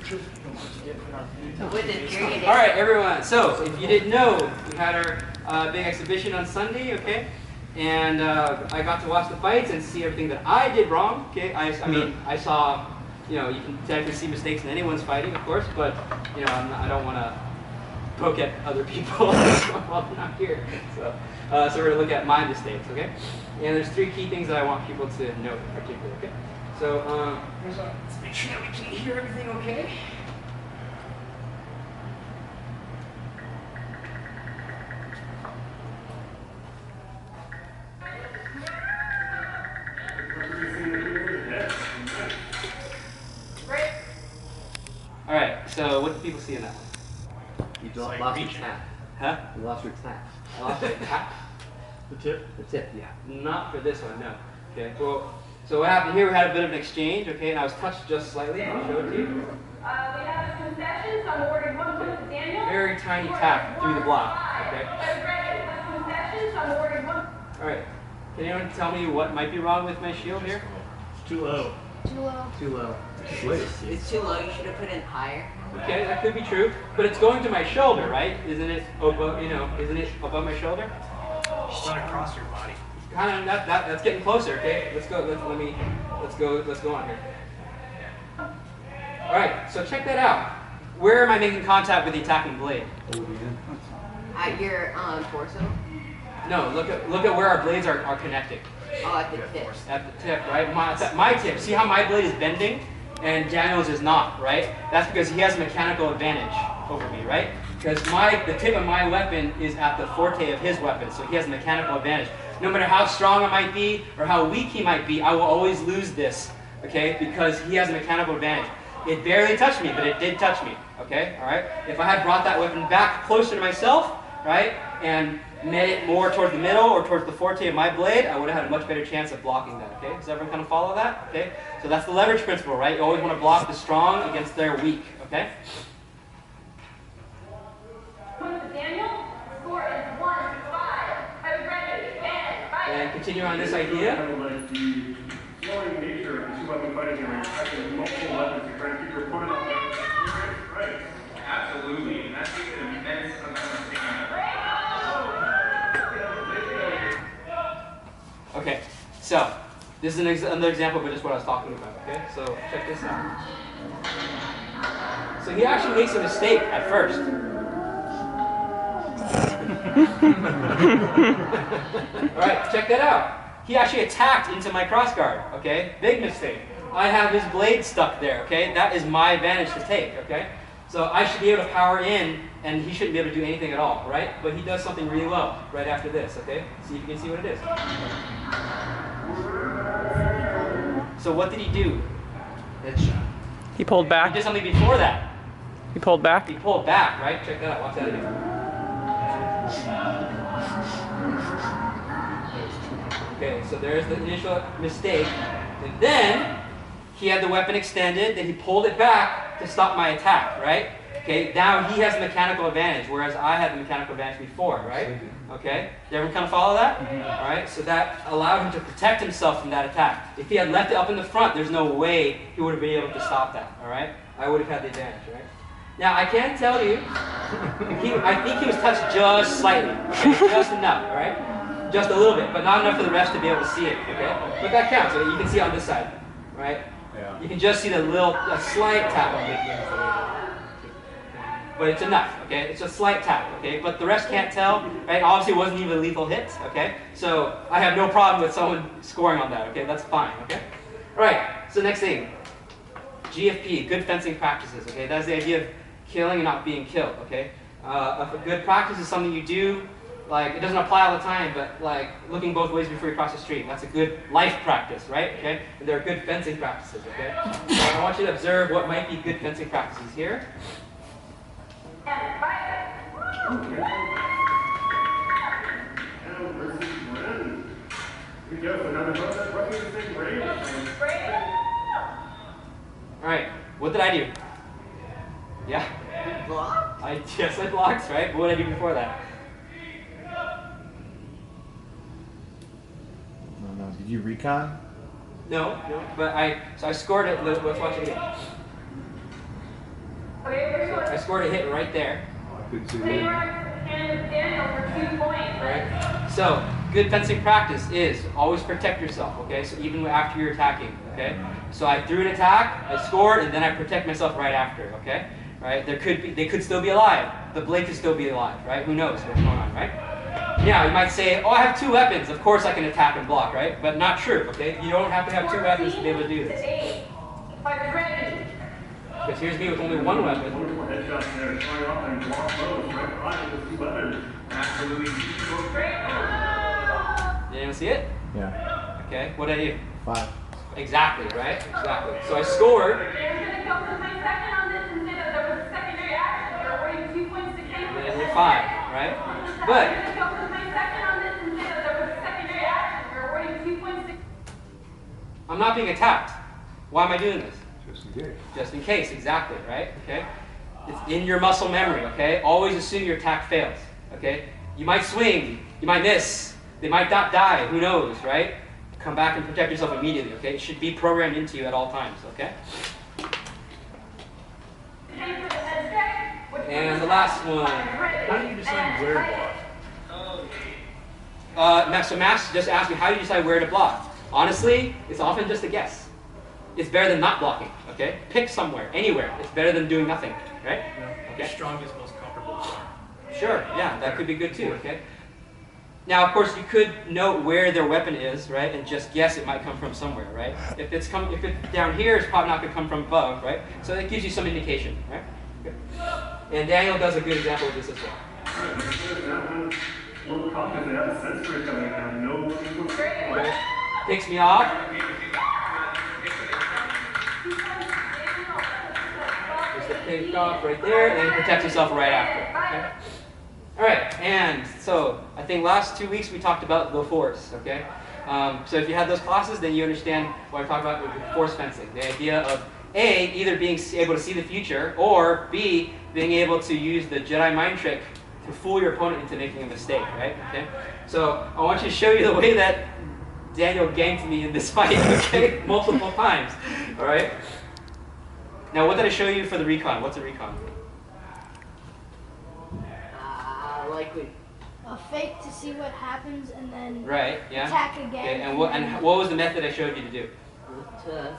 All right, everyone. So, if you didn't know, we had our big exhibition on Sunday, okay? And I got to watch the fights and see everything that I did wrong, okay? I mean, I saw, you know, you can technically see mistakes in anyone's fighting, of course, but, you know, I don't want to poke at other people while they're not here. So we're going to look at my mistakes, okay? And there's 3 key things that I want people to note in particular, okay? So let's make sure that we can hear everything okay. All right, so what do people see in that one? You lost your tap. Huh? You lost your tap. I lost my tap? The tip? The tip, yeah. Not for this one, no. Okay, well, so what happened here, we had a bit of an exchange, okay, and I was touched just slightly. I'll show it to you. We have a concession, so I'm awarding 1 point to Daniel. Very tiny tap through the block, okay? Concession, so I'm awarding 1. All right, can anyone tell me what might be wrong with my shield here? It's too low. Too low. Too low. It's too low. You should have put it higher. Okay, that could be true, but it's going to my shoulder, right? Isn't it above, you know, isn't it above my shoulder? Just run across your body. Kind of, that's getting closer, okay? Let's go on here. All right, so check that out. Where am I making contact with the attacking blade? At your torso? No, look at where our blades are connecting. Oh, at the tip. At the tip, right? My tip. See how my blade is bending and Daniel's is not, right? That's because he has a mechanical advantage over me, right? Because the tip of my weapon is at the forte of his weapon, so he has a mechanical advantage. No matter how strong I might be or how weak he might be, I will always lose this, okay? Because he has a mechanical advantage. It barely touched me, but it did touch me, okay? All right? If I had brought that weapon back closer to myself, right, and met it more towards the middle or towards the forte of my blade, I would have had a much better chance of blocking that, okay? Does everyone kind of follow that? Okay? So that's the leverage principle, right? You always want to block the strong against their weak, okay? Daniel, score is 1-5. Are you ready? And continue on this idea. Like the flowing nature of the 2-weapon fighting game, attacking multiple weapons and trying to keep your opponent on their right. Absolutely, and that takes an immense amount of stamina. Okay, so this is another example of just what I was talking about, okay? So check this out. So he actually makes a mistake at first. Alright, check that out. He actually attacked into my crossguard, okay? Big mistake. I have his blade stuck there, okay? That is my advantage to take, okay? So I should be able to power in, and he shouldn't be able to do anything at all, right? But he does something really well right after this, okay? See if you can see what it is. So what did he do? He pulled back. He did something before that. He pulled back. He pulled back, right? Check that out. Watch that again. Okay, so there's the initial mistake. And then he had the weapon extended, then he pulled it back to stop my attack, right? Okay, now he has the mechanical advantage, whereas I had the mechanical advantage before, right? Okay, did everyone kind of follow that? All right, so that allowed him to protect himself from that attack. If he had left it up in the front, there's no way he would have been able to stop that, all right? I would have had the advantage, right? Now, I can tell you, I think he was touched just slightly, okay? Just enough, all right? Just a little bit, but not enough for the rest to be able to see it, okay? But that counts, okay? You can see it on this side, right? Yeah. You can just see a slight tap on it. But it's enough, okay? It's a slight tap, okay? But the rest can't tell, right? Obviously, it wasn't even a lethal hit, okay? So I have no problem with someone scoring on that, okay? That's fine, okay? All right, so next thing. GFP, good fencing practices, okay? That's the idea of killing and not being killed, okay? A good practice is something you do, like, it doesn't apply all the time, but like looking both ways before you cross the street. That's a good life practice, right? Okay? And there are good fencing practices, okay? So I want you to observe what might be good fencing practices here. Alright, what did I do? Yeah? Block? Yes, I blocked, right? But what did I do before that? No. Did you recon? No, but I scored it. Let's watch it again. Okay, we're So I going scored a hit right there. to hand of Daniel for 2 points. Alright? So, good fencing practice is always protect yourself, okay? So even after you're attacking, okay? So I threw an attack, I scored, and then I protect myself right after, okay? Right? They could still be alive. The blade could still be alive, right? Who knows what's going on, right? Now, you might say, oh, I have 2 weapons. Of course I can attack and block, right? But not true, okay? You don't have to have 2 weapons to be able to do this. 8. Fight ready. Because here's me with only 1 weapon. Headshots there, trying off and block those, right? Right with 2 weapons. Absolutely. Did anyone see it? Yeah. Okay, what did I do? 5. Exactly, right? Exactly. So I scored, They're going to go for my second on this instead of there was a secondary action. You're awarding 2 points to Kate. and then I hit 5, right? You're But going to go for my second on this instead of there was a secondary action. You're awarding 2 points to I'm not being attacked. Why am I doing this? Just in case. Just in case, exactly, right? Okay? It's in your muscle memory, okay? Always assume your attack fails, okay? You might swing, you might miss, they might not die, who knows, right? Come back and protect yourself immediately, okay? It should be programmed into you at all times, okay? Kate for the head check. Which And the last one. How do you decide where to block? So Max just asked me, how do you decide where to block? Honestly, it's often just a guess. It's better than not blocking, okay? Pick somewhere, anywhere. It's better than doing nothing, right? Your Okay. strongest, most comfortable arm. Sure, yeah, that could be good too, okay? Now, of course, you could know where their weapon is, right, and just guess it might come from somewhere, right? If it's down here, it's probably not going to come from above, right? So that gives you some indication, right? Okay. And Daniel does a good example of this as well. Little cautious, they have a sensor coming down. No Okay. Picks me off. Just a pick off right there, and then protects yourself right after. Okay? All right, and so I think last 2 weeks we talked about the force, okay? So if you had those classes, then you understand what I talked about with force fencing. The idea of A, either being able to see the future, or B, being able to use the Jedi mind trick to fool your opponent into making a mistake, right? Okay? So I want you to show you the way that Daniel ganked me in this fight, okay? Multiple times, all right? Now, what did I show you for the recon? What's a recon? Like we A fake to see what happens and then Right, yeah? attack again. Okay, and what was the method I showed you to do? to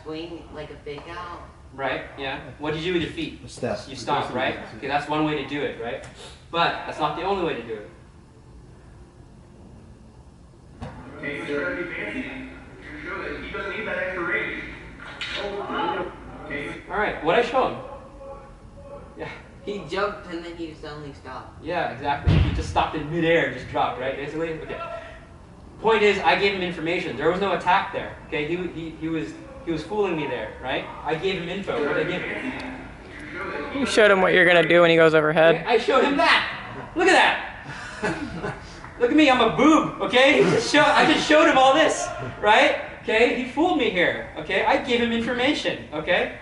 swing like a fake out. Right, yeah? What did you do with your feet? Step. You stomp, right? Okay, that's one way to do it, right? But that's not the only way to do it. Okay, he's trying to be fancy. You show that he doesn't need that extra range. Okay. All right, what I show him? Yeah, He jumped and then he suddenly stopped. yeah, exactly. He just stopped in midair, just dropped, right? Basically, okay. Point is, I gave him information. There was no attack there. Okay, he was fooling me there, right? I gave him info. What did I give him? You showed him what you're gonna do when he goes overhead. I showed him that. Look at that. Look at me, I'm a boob, okay? I just showed him all this, right? Okay, he fooled me here, okay? I gave him information, okay?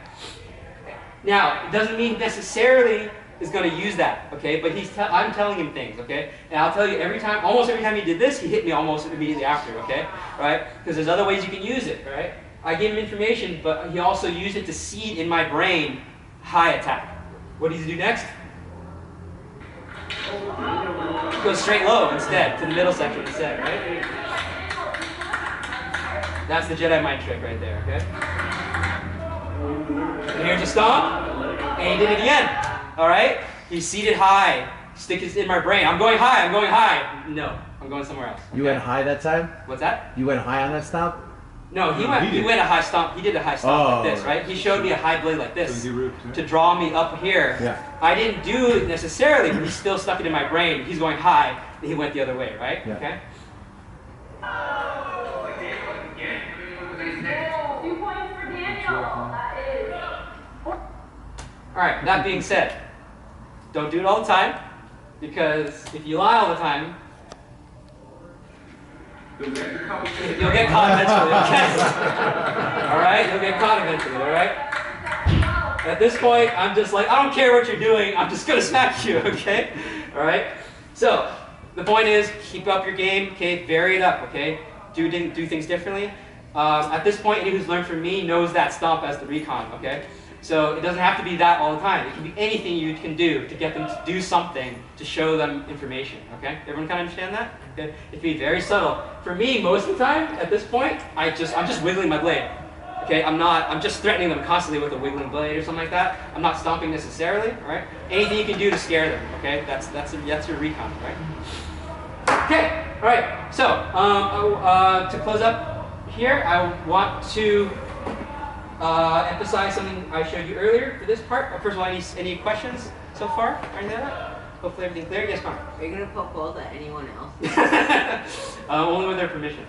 Now, it doesn't mean necessarily is going to use that, okay? But I'm telling him things, okay? And I'll tell you almost every time he did this, he hit me almost immediately after, okay? Right? Because there's other ways you can use it, right? I gave him information, but he also used it to seed in my brain high attack. What does he do next? Go straight low instead, to the middle section instead, right? That's the Jedi mind trick right there, okay? And here's a stomp, and he did it again, all right? He seated high, stick it in my brain. I'm going high, I'm going high. No, I'm going somewhere else. You went high that time? What's that? You went high on that stomp? No, he went a high stomp. He did a high stomp like this, right? He showed me a high blade like this to draw me up here. Yeah. I didn't do it necessarily, but he still stuck it in my brain. He's going high, and he went the other way, right? Yeah. Okay. 2 points for Daniel. That is. All right. That being said, don't do it all the time, because if you lie all the time, you'll get caught eventually. Okay. All right. You'll get caught eventually. All right. At this point, I'm just like, I don't care what you're doing. I'm just gonna smack you. Okay. All right. So the point is, keep up your game. Okay. Vary it up. Okay. Do things differently. At this point, anyone who's learned from me knows that stomp as the recon. Okay. So it doesn't have to be that all the time. It can be anything you can do to get them to do something to show them information. Okay? Everyone kind of understand that? Okay? It can be very subtle. For me, most of the time, at this point, I'm just wiggling my blade. Okay? I'm just threatening them constantly with a wiggling blade or something like that. I'm not stomping necessarily. All right? Anything you can do to scare them. Okay? That's your recon. Right? Okay. All right. So to close up here, I want to emphasize something I showed you earlier for this part. First of all, any questions so far? Or anything like that? Hopefully everything clear. Yes, Connor. Are you gonna poke holes at anyone else? Only with their permission.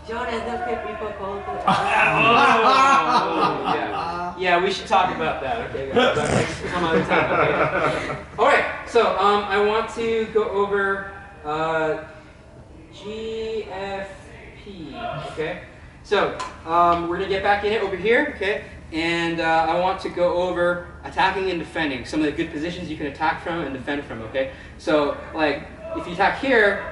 Jonah, is it okay if we poke holes at Yeah. Yeah, we should talk about that. Okay, guys. Some other time. Okay. All right. So I want to go over GFP. Okay. So we're gonna get back in it over here. Okay. And I want to go over attacking and defending, some of the good positions you can attack from and defend from, okay? So, like, if you attack here,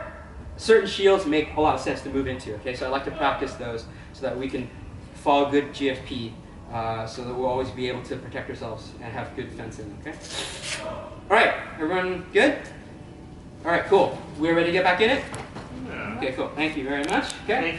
certain shields make a lot of sense to move into, okay? So I like to practice those so that we can follow good GFP, so that we'll always be able to protect ourselves and have good fencing, okay? All right, everyone good? All right, cool. We're ready to get back in it? Yeah. Okay, cool. Thank you very much. Okay. Thank you.